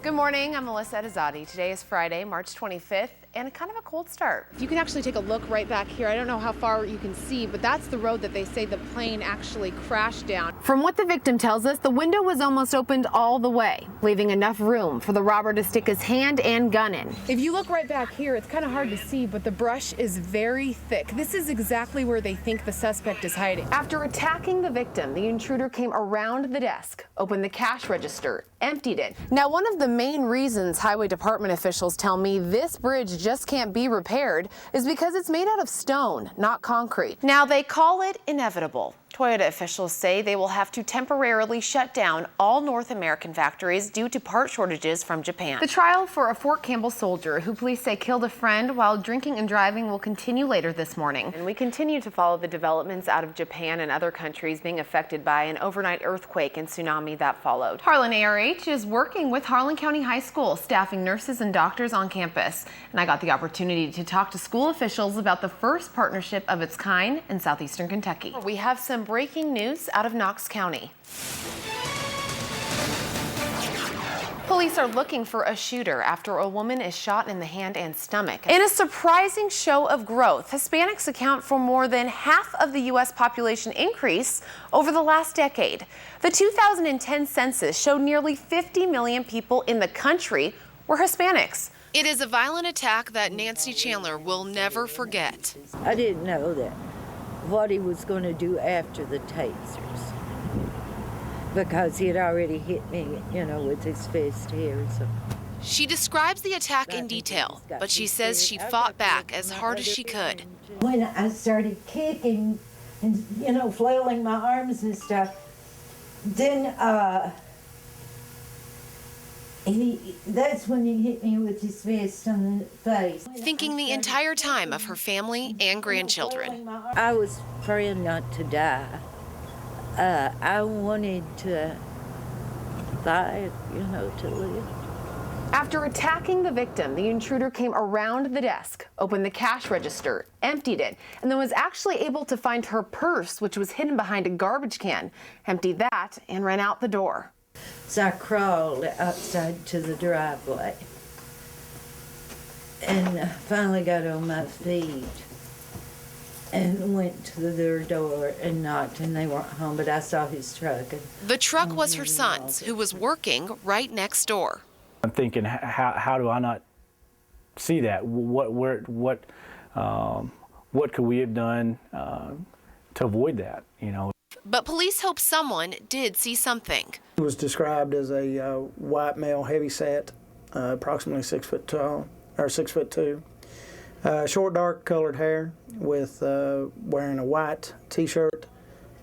Good morning, I'm Melissa Etezadi. Today is Friday, March 25th, and kind of a cold start. You can actually take a look right back here. I don't know how far you can see, but that's the road that they say the plane actually crashed down. From what the victim tells us, the window was almost opened all the way, leaving enough room for the robber to stick his hand and gun in. If you look right back here, it's kind of hard to see, but the brush is very thick. This is exactly where they think the suspect is hiding. After attacking the victim, the intruder came around the desk, opened the cash register, emptied it. Now, one of the main reasons highway department officials tell me this bridge just can't be repaired is because it's made out of stone, not concrete. Now, they call it inevitable. Toyota officials say they will have to temporarily shut down all North American factories due to part shortages from Japan. The trial for a Fort Campbell soldier who police say killed a friend while drinking and driving will continue later this morning. And we continue to follow the developments out of Japan and other countries being affected by an overnight earthquake and tsunami that followed. Harlan ARH is working with Harlan County High School, staffing nurses and doctors on campus. And I got the opportunity to talk to school officials about the first partnership of its kind in southeastern Kentucky. We have some breaking news out of Knox County. Police are looking for a shooter after a woman is shot in the hand and stomach. In a surprising show of growth, Hispanics account for more than half of the U.S. population increase over the last decade. The 2010 census showed nearly 50 million people in the country were Hispanics. It is a violent attack that Nancy Chandler will never forget. I didn't know that. What he was going to do after the tasers, because he had already hit me, with his fist here. So. She describes the attack in detail, but she says she fought back as hard as she could. When I started kicking and, flailing my arms and stuff, then that's when he hit me with his fist on the face. Thinking the entire time of her family and grandchildren. I was praying not to die. I wanted to die, to live. After attacking the victim, the intruder came around the desk, opened the cash register, emptied it, and then was actually able to find her purse, which was hidden behind a garbage can, emptied that, and ran out the door. So I crawled outside to the driveway and finally got on my feet and went to their door and knocked, and they weren't home, but I saw his truck. The truck was her son's, who was working right next door. I'm thinking, how do I not see that? What could we have done to avoid that, But police hope someone did see something. He was described as a white male, heavy-set, approximately 6 foot tall, or 6'2", short, dark-colored hair, with wearing a white T-shirt,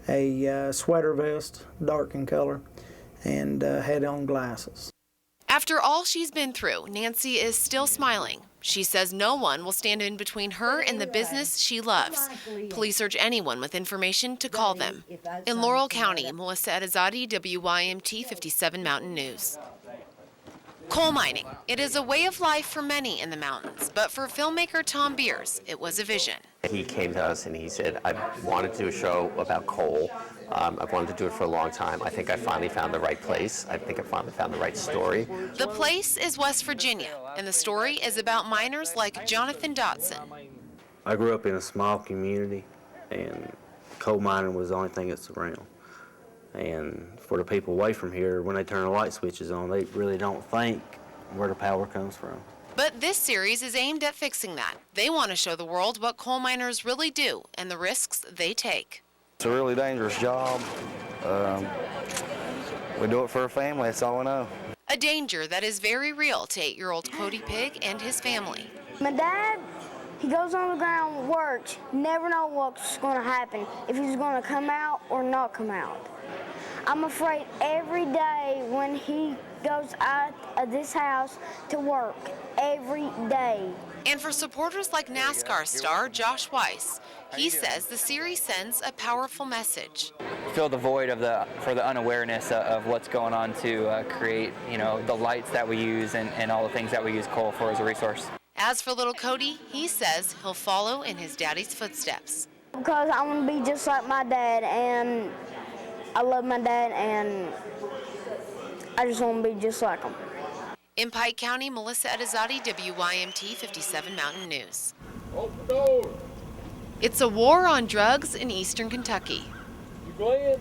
a sweater vest, dark in color, and had on glasses. After all she's been through, Nancy is still smiling. She says no one will stand in between her and the business she loves. Police urge anyone with information to call them. In Laurel County, Melissa Etezadi, WYMT 57 Mountain News. Coal mining. It is a way of life for many in the mountains, but for filmmaker Tom Beers, it was a vision. He came to us and he said, I wanted to do a show about coal. I've wanted to do it for a long time. I think I finally found the right place. I think I finally found the right story. The place is West Virginia, and the story is about miners like Jonathan Dotson. I grew up in a small community, and coal mining was the only thing that's around. And for the people away from here, when they turn the light switches on, they really don't think where the power comes from. But this series is aimed at fixing that. They want to show the world what coal miners really do and the risks they take. It's a really dangerous job. We do it for a family, that's all we know. A danger that is very real to 8-year-old Cody Pig and his family. My dad, he goes on the ground, works, never know what's going to happen, if he's going to come out or not come out. I'm afraid every day when he goes out of this house to work, every day. And for supporters like NASCAR star Josh Weiss, he says the series sends a powerful message. Fill the void for the unawareness of what's going on to create, the lights that we use and all the things that we use coal for as a resource. As for little Cody, he says he'll follow in his daddy's footsteps. Because I want to be just like my dad, and I love my dad, and I just want to be just like him. In Pike County, Melissa Etezadi, WYMT 57 Mountain News. Open the door. It's a war on drugs in eastern Kentucky. You glad?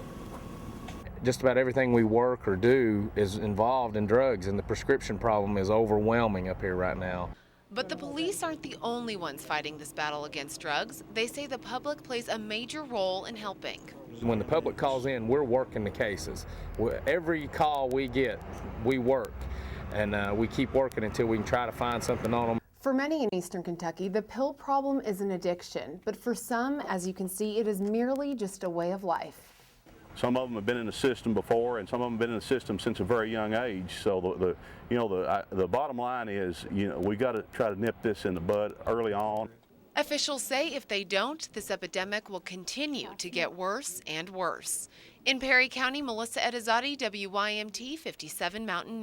Just about everything we work or do is involved in drugs, and the prescription problem is overwhelming up here right now. But the police aren't the only ones fighting this battle against drugs. They say the public plays a major role in helping. When the public calls in, we're working the cases. Every call we get, we work, and we keep working until we can try to find something on them. For many in eastern Kentucky, the pill problem is an addiction, but for some, as you can see, it is merely just a way of life. Some of them have been in the system before, and some of them have been in the system since a very young age. So the bottom line is, we got to try to nip this in the bud early on. Officials say if they don't, this epidemic will continue to get worse and worse. In Perry County, Melissa Etezadi, WYMT 57 Mountain News.